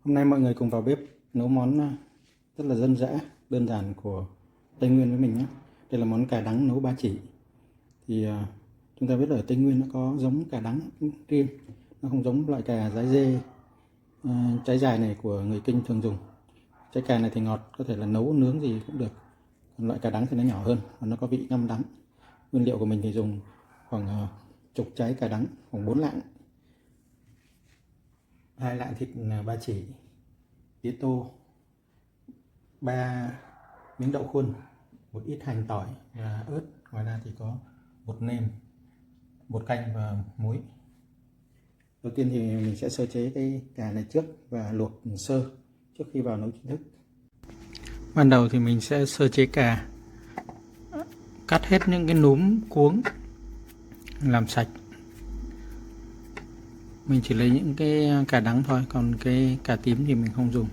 Hôm nay mọi người cùng vào bếp nấu món rất là dân dã, đơn giản của Tây Nguyên với mình nhé. Đây là món cà đắng nấu ba chỉ. Thì chúng ta biết ở Tây Nguyên nó có giống cà đắng riêng, nó không giống loại cà rái dê trái dài này của người Kinh thường dùng. Trái cà này thì ngọt, có thể là nấu nướng gì cũng được. Còn loại cà đắng thì nó nhỏ hơn và nó có vị ngâm đắng. Nguyên liệu của mình thì dùng khoảng chục trái cà đắng, khoảng 4 lạng, 2 lạng thịt ba chỉ, tía tô, 3 miếng đậu khuôn, một ít hành tỏi và ớt. Ngoài ra thì có bột nêm, bột canh và muối. Đầu tiên thì mình sẽ sơ chế cái cà này trước và luộc sơ trước khi vào nấu chính thức. Ban đầu thì mình sẽ sơ chế cà, cắt hết những cái núm cuống, làm sạch. Mình chỉ lấy những cái cà đắng thôi, còn cái cà tím thì mình không dùng.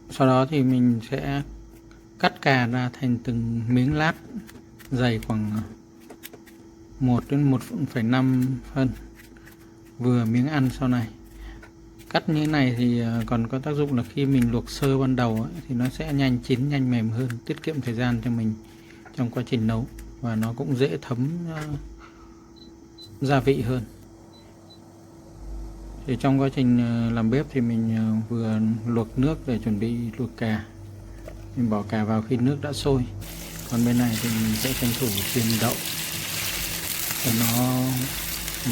Sau đó thì mình sẽ cắt cà ra thành từng miếng lát dày khoảng 1 đến 1,5 phân, vừa miếng ăn sau này. Cắt như thế này thì còn có tác dụng là khi mình luộc sơ ban đầu ấy, thì nó sẽ nhanh chín, nhanh mềm hơn, tiết kiệm thời gian cho mình trong quá trình nấu, và nó cũng dễ thấm gia vị hơn. Thì trong quá trình làm bếp thì mình vừa luộc nước để chuẩn bị luộc cà. Mình bỏ cà vào khi nước đã sôi. Còn bên này thì mình sẽ tranh thủ chiên đậu cho nó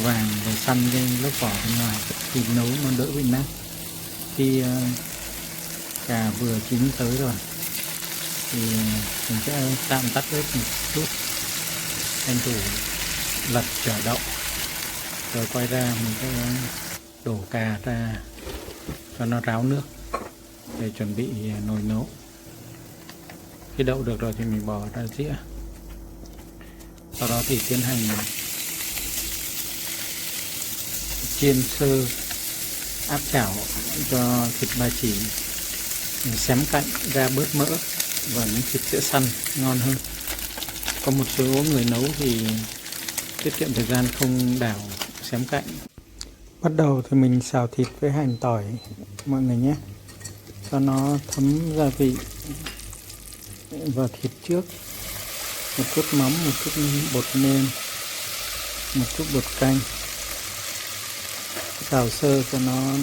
vàng và săn cái lớp vỏ bên ngoài thì nấu nó đỡ bị nát. Khi cà vừa chín tới rồi thì mình sẽ tạm tắt bếp một chút, tranh thủ lật chả đậu, rồi quay ra mình sẽ đổ cà ra cho nó ráo nước để chuẩn bị nồi nấu. Khi đậu được rồi thì mình bỏ ra dĩa. Sau đó thì tiến hành chiên sơ, áp chảo cho thịt ba chỉ, mình xém cạnh ra bớt mỡ và miếng thịt sẽ săn ngon hơn. Có một số người nấu thì tiết kiệm thời gian không đảo xém cạnh. Bắt đầu thì mình xào thịt với hành tỏi mọi người nhé, cho nó thấm gia vị vào thịt trước. Một chút mắm, một chút bột nêm, một chút bột canh, xào sơ cho nó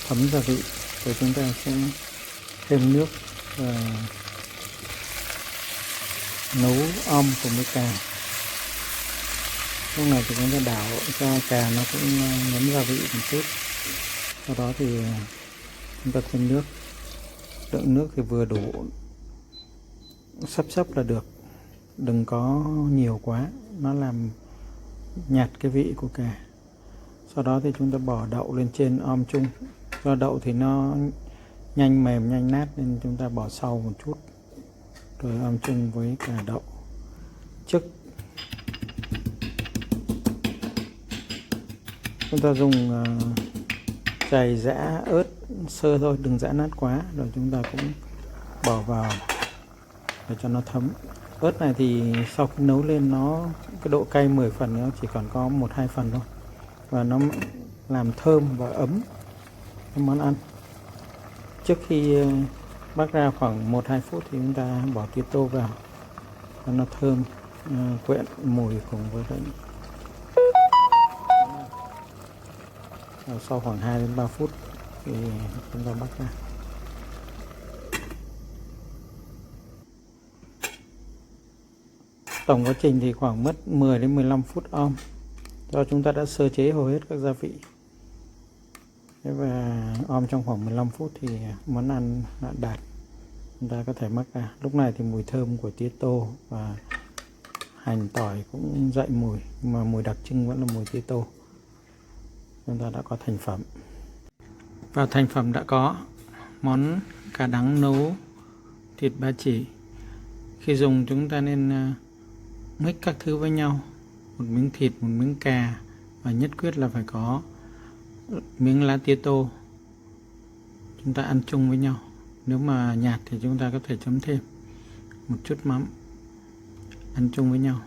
thấm gia vị. Rồi chúng ta sẽ thêm nước và nấu om cùng với cà. Lúc này thì chúng ta đảo cho cà nó cũng ngấm gia vị một chút. Sau đó thì chúng ta thêm nước. Lượng nước thì vừa đủ, sắp là được, đừng có nhiều quá, nó làm nhạt cái vị của cà. Sau đó thì chúng ta bỏ đậu lên trên om chung. Do đậu thì nó nhanh mềm, nhanh nát nên chúng ta bỏ sau một chút, rồi om chung với cả đậu. Trước chúng ta dùng chày giã ớt sơ thôi, đừng giã nát quá. Rồi chúng ta cũng bỏ vào để cho nó thấm. Ớt này thì sau khi nấu lên nó cái độ cay 10 phần, nó chỉ còn có 1-2 phần thôi, và nó làm thơm và ấm cái món ăn. Trước khi bắc ra khoảng 1-2 phút thì chúng ta bỏ tía tô vào cho nó thơm, quyện mùi cùng với lại. Sau khoảng 2 đến 3 phút thì chúng ta bắc ra. Tổng quá trình thì khoảng mất 10 đến 15 phút om, do chúng ta đã sơ chế hầu hết các gia vị. Và om trong khoảng 15 phút thì món ăn đã đạt, chúng ta có thể mắc ra. Lúc này thì mùi thơm của tía tô và hành tỏi cũng dậy mùi, mà mùi đặc trưng vẫn là mùi tía tô. Chúng ta đã có thành phẩm. Và thành phẩm đã có món cà đắng nấu thịt ba chỉ. Khi dùng chúng ta nên mix các thứ với nhau, một miếng thịt, một miếng cà, và nhất quyết là phải có miếng lá tía tô. Chúng ta ăn chung với nhau. Nếu mà nhạt thì chúng ta có thể chấm thêm một chút mắm, ăn chung với nhau,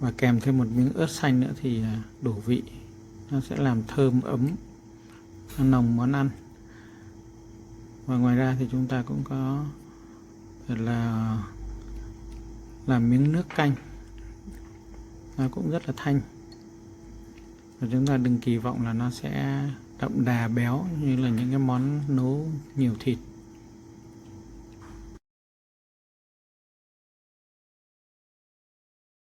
và kèm thêm một miếng ớt xanh nữa thì đủ vị. Nó sẽ làm thơm ấm nồng món ăn. Và ngoài ra thì chúng ta cũng có thể là làm miếng nước canh, nó cũng rất là thanh. Và chúng ta đừng kỳ vọng là nó sẽ đậm đà béo như là những cái món nấu nhiều thịt.